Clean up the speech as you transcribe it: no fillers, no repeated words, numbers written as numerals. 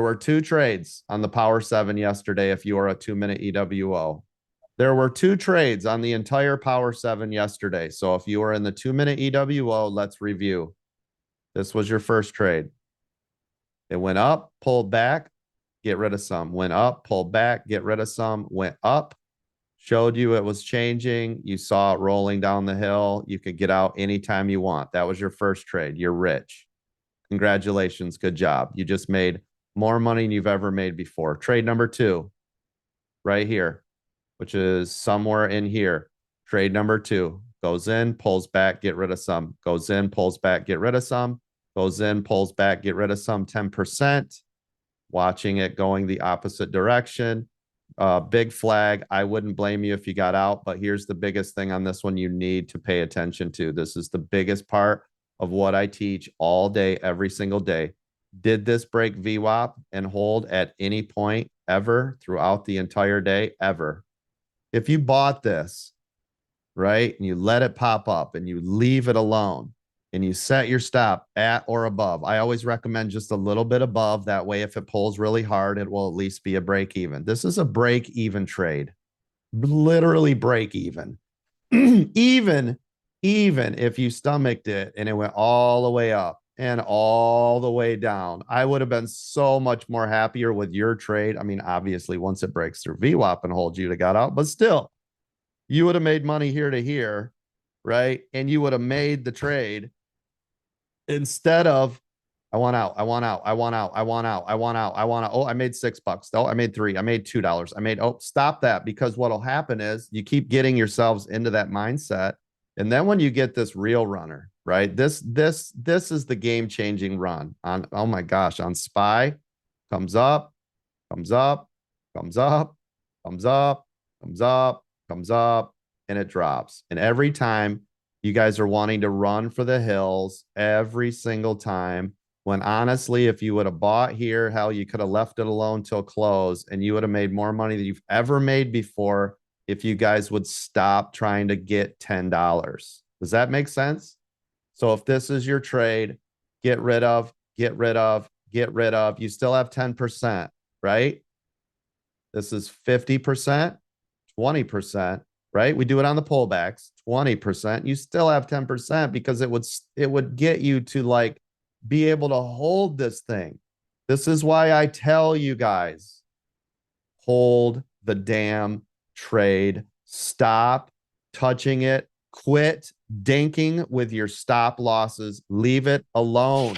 were 2 trades on the Power 7 yesterday if you are a 2-minute EWO. There were 2 trades on the entire Power 7 yesterday. So if you were in the 2-minute EWO, let's review. This was your first trade. It went up, pulled back, get rid of some. Went up, pulled back, get rid of some. Went up, showed you it was changing. You saw it rolling down the hill. You could get out anytime you want. That was your first trade. You're rich. Congratulations. Good job. You just made more money than you've ever made before. Trade number 2, right here, which is somewhere in here. Trade number 2 goes in, pulls back, get rid of some. Goes in, pulls back, get rid of some. Goes in, pulls back, get rid of some. 10%. Watching it going the opposite direction. Big flag. I wouldn't blame you if you got out, but here's the biggest thing on this one you need to pay attention to. This is the biggest part of what I teach all day, every single day. Did this break VWAP and hold at any point ever throughout the entire day? Ever. If you bought this, right, and you let it pop up and you leave it alone and you set your stop at or above, I always recommend just a little bit above. That way, if it pulls really hard, it will at least be a break even. This is a break even trade, literally break even. even if you stomached it and it went all the way up and all the way down, I would have been so much more happier with your trade. I mean, obviously, once it breaks through VWAP and holds, you'd have got out, but still, you would have made money here to here, right? And you would have made the trade instead of, I want out, I want out, I want out, I want out, I want out, I want out. Oh, I made $6. Oh, I made $3. I made $2. I made, oh, stop that. Because what'll happen is you keep getting yourselves into that mindset. And then when you get this real runner, right? This is the game-changing run on, oh my gosh, on SPY. Comes up, comes up, comes up, comes up, comes up, comes up, and it drops. And every time you guys are wanting to run for the hills every single time, when honestly, if you would have bought here, hell, you could have left it alone till close and you would have made more money than you've ever made before if you guys would stop trying to get $10. Does that make sense? So if this is your trade, get rid of, get rid of, get rid of. You still have 10%, right? This is 50%, 20%, right? We do it on the pullbacks, 20%. You still have 10% because it would get you to like be able to hold this thing. This is why I tell you guys, hold the damn trade. Stop touching it. Quit dinking with your stop losses. Leave it alone.